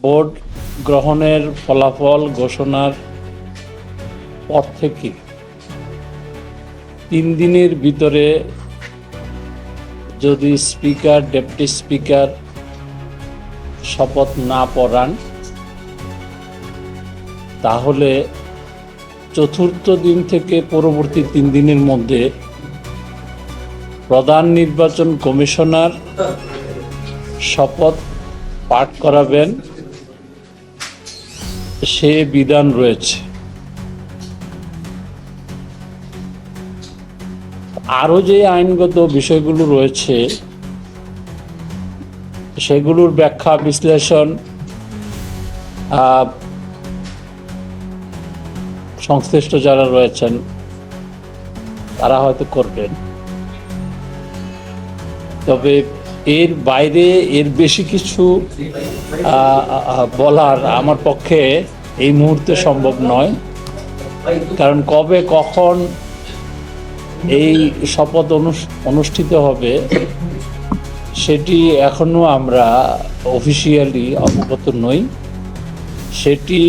Vote গ্রহণের ফলাফল ঘোষণার পর থেকে 3 দিনের ভিতরে যদি স্পিকার, ডেপুটি স্পিকার শপথ না পড়ান, তাহলে চতুর্থ দিন থেকে পরবর্তী 3 দিনের মধ্যে প্রধান নির্বাচন কমিশনার শপথ পাঠ করাবেন, সে বিধান রয়েছে। আরও যে আইনগত বিষয়গুলো রয়েছে সেগুলোর ব্যাখ্যা বিশ্লেষণ সংশ্লিষ্ট যারা রয়েছেন তারা হয়তো করবেন, তবে এর বাইরে এর বেশি কিছু বলার আমার পক্ষে এই মুহূর্তে সম্ভব নয়। কারণ কবে কখন এই শপথ অনুষ্ঠিত হবে সেটি এখনো আমরা অফিসিয়ালি অবগত নই। সেটি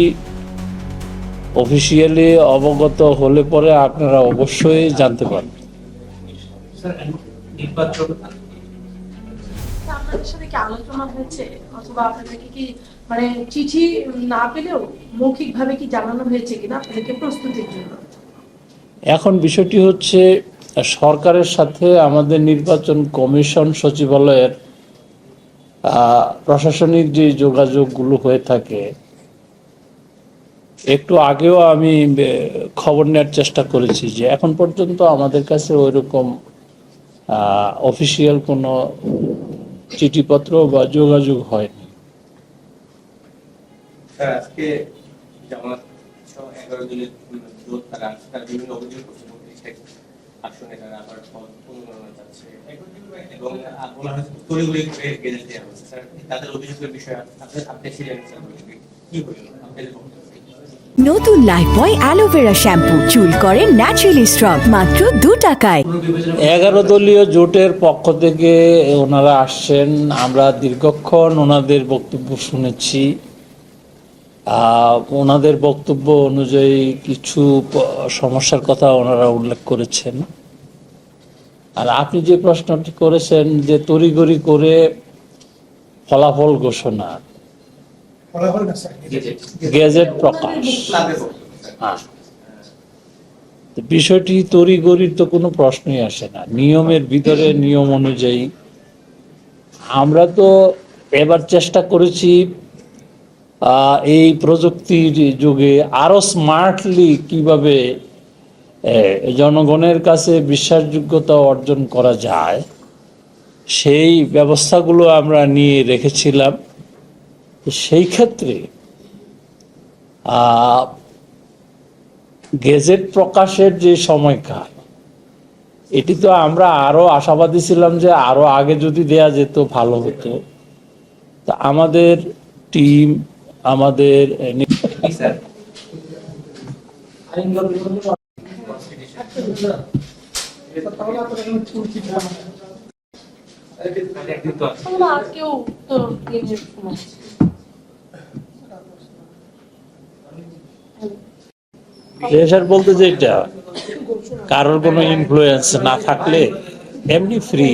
অফিসিয়ালি অবগত হলে পরে আপনারা অবশ্যই জানতে পারবেন। আপনাদের সাথে কি আলোচনা হয়েছে, অথবা আপনাদেরকে কি মানে চিঠি না পেলেও মৌখিকভাবে কি জানানো হয়েছে কিনা আপনাদেরকে প্রস্তুতির জন্য? এখন বিষয়টি হচ্ছে সরকারের সাথে আমাদের নির্বাচন কমিশন সচিবালয়ের প্রশাসনিক যে যোগাযোগগুলো হয়ে থাকে, একটু আগেও আমি খবর নেওয়ার চেষ্টা করেছি যে এখন পর্যন্ত আমাদের কাছে ওইরকম অফিসিয়াল কোনো চিঠিপত্র বা যোগাযোগ হয়নি। আজকে জামাত 11 দলের জোট তারা বিভিন্ন অভিযোগ করছে, আসনে তারা আবার পুনর্গণনা চাচ্ছে এবং তড়িঘড়ি করে গেজেট দেওয়া হচ্ছে। স্যার, তাদের অভিযোগের বিষয়ে আপনি ছিলেন, কি বলবেন আপনাদের? নতুন লাইফবয় অ্যালোভেরা শ্যাম্পু, চুল করে ন্যাচারালি স্ট্রং, মাত্র 2 টাকায়। 11 দলীয় জোটের পক্ষ থেকে ওনারা আসছেন, আমরা দীর্ঘক্ষণ ওনাদের বক্তব্য শুনেছি। ওনাদের বক্তব্য অনুযায়ী কিছু সমস্যার কথা ওনারা উল্লেখ করেছেন। আর আপনি যে প্রশ্নটি করেছেন যে তড়িঘড়ি করে ফলাফল ঘোষণা, গেজেট প্রকাশ, বিষয়টি তড়িঘড়ির তো কোনো প্রশ্নই আসে না। নিয়মের ভিতরে নিয়ম অনুযায়ী আমরা তো এবার চেষ্টা করেছি এই প্রযুক্তির যুগে আরো স্মার্টলি কিভাবে জনগণের কাছে বিশ্বাসযোগ্যতা অর্জন করা যায়, সেই ব্যবস্থাগুলো আমরা নিয়ে রেখেছিলাম। সেই ক্ষেত্রে গেজেট প্রকাশের যে সময়কাল, এটি তো আমরা আরো আশাবাদী ছিলাম যে আরো আগে যদি দেয়া যেত ভালো হতো। তা আমাদের টিম, আমাদের প্রেশার বলতে যে এটা কারোর কোনো ইনফ্লুয়েন্স না থাকলে এমনি ফ্রি।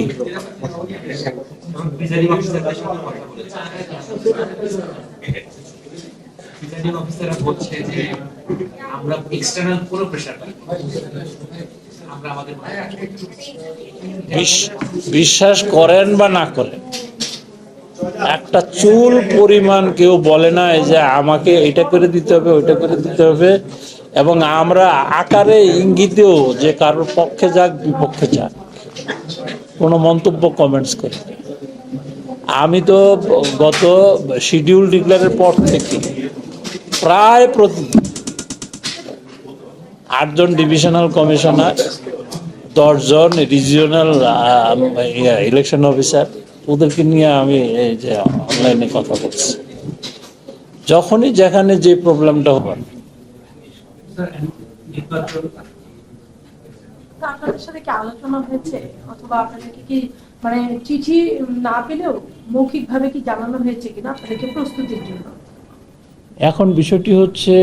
বিশ্বাস করেন বা না করেন, একটা চুল পরিমাণ কেউ বলে না যে আমাকে এটা করে দিতে হবে, ওইটা করে দিতে হবে। এবং আমরা আকারে ইঙ্গিতেও যে কারোর পক্ষে যাক বিপক্ষে যাক কোনো মন্তব্য কমেন্টস করি। আমি তো গত শিডিউল ডিক্লেয়ারের পর থেকে প্রায় প্রতিদিন 8 জন ডিভিশনাল কমিশনার, 10 জন রিজিওনাল ইলেকশন অফিসার, ওদেরকে নিয়ে আমি এই যে অনলাইনে কথা বলছি। যখনই যেখানে যে প্রবলেমটা হবে, আপনাদের সাথে কি আলোচনা হয়েছে, অথবা আপনাদেরকে কি মানে চিঠি না পেলেও মৌখিকভাবে কি জানানো হয়েছে কিনা আপনাদেরকে প্রস্তুতির জন্য? এখন বিষয়টি হচ্ছে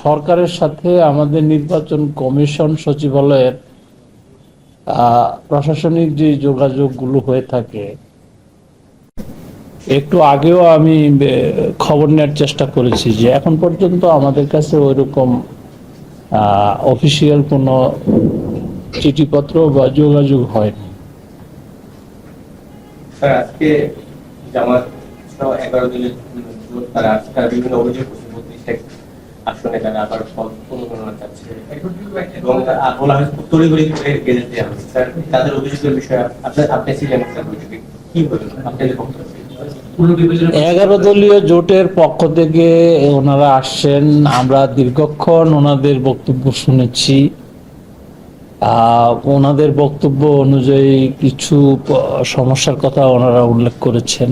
সরকারের সাথে আমাদের নির্বাচন কমিশন সচিবালয়ের প্রশাসনিক যে যোগাযোগগুলো হয়ে থাকে, একটু আগেও আমি খবর নেওয়ার চেষ্টা করেছি যে এখন পর্যন্ত আমাদের কাছে ওইরকম অফিসিয়াল কোনো চিঠিপত্র বা যোগাযোগ হয়নি। স্যার, আজকে জামাত সহ 11 দলের জোট তারা বিভিন্ন অভিযোগ করছে 32 আসনে তারা আবার ফল পুনর্গণনা চাচ্ছে এবং বলা হয়েছে তড়িঘড়ি করে গেজেট দেওয়া হয়েছে। স্যার, তাদের অভিযোগের বিষয়ে আপনি ছিলেন স্যার, অভিযোগে কি বলবেন আপনাদের বক্তব্য? 11 দলীয় জোটের পক্ষ থেকে ওনারা আসছেন, আমরা দীর্ঘক্ষণ ওনাদের বক্তব্য শুনেছি। ওনাদের বক্তব্য অনুযায়ী কিছু সমস্যার কথা ওনারা উল্লেখ করেছেন।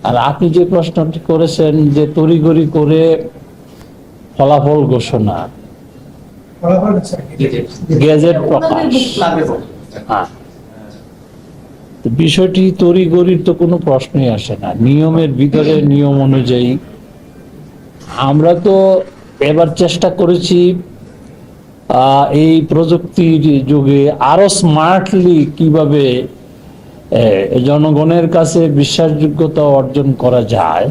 আর আপনি যে প্রশ্নটি করেছেন যে তড়িঘড়ি করে ফলাফল ঘোষণা, গেজেট প্রকাশ, হ্যাঁ, তো বিষয়টি তড়িঘড়ির তো কোনো প্রশ্নই আসে না। নিয়মের ভিতরে নিয়ম অনুযায়ী আমরা তো এবার চেষ্টা করেছি এই প্রযুক্তির যুগে আরো স্মার্টলি কিভাবে জনগণের কাছে বিশ্বাসযোগ্যতা অর্জন করা যায়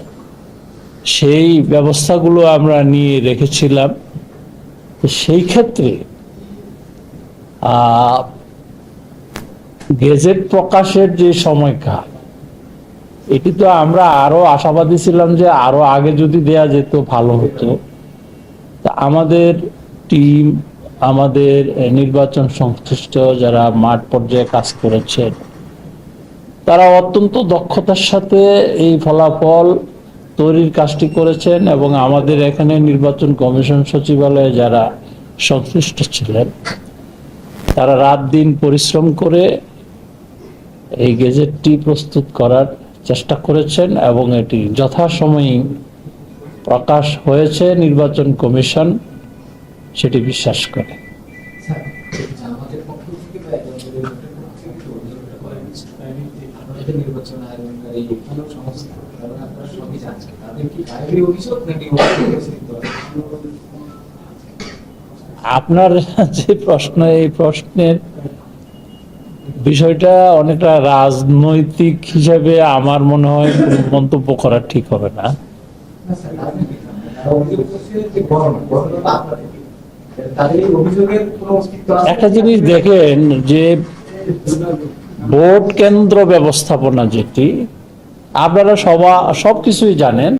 সেই ব্যবস্থাগুলো আমরা নিয়ে রেখেছিলাম। সেই ক্ষেত্রে গেজেট প্রকাশের যে সময়কাল, এটি তো আমরা আরো আশাবাদী ছিলাম যে আরো আগে যদি দেয়া যেত ভালো হতো। তা আমাদের টিম, আমাদের নির্বাচন সংশ্লিষ্ট যারা মাঠ পর্যায়ে কাজ করেছেন, তারা অত্যন্ত দক্ষতার সাথে এই ফলাফল তৈরির কাজটি করেছেন এবং আমাদের এখানে নির্বাচন কমিশন সচিবালয়ে যারা সংশ্লিষ্ট ছিলেন তারা রাত দিন পরিশ্রম করে এই গেজেটটি প্রস্তুত করার চেষ্টা করেছেন এবং এটি যথাসময়ে প্রকাশ হয়েছে। নির্বাচন কমিশন সেটি বিশ্বাস করে। আপনার যে প্রশ্ন, এই প্রশ্নের বিষয়টা অনেকটা রাজনৈতিক হিসাবে আমার মনে হয় মন্তব্য করা ঠিক হবে না। একটা জিনিস দেখেন যে ভোট কেন্দ্র ব্যবস্থাপনা যেটি আপনারা সবকিছুই জানেন।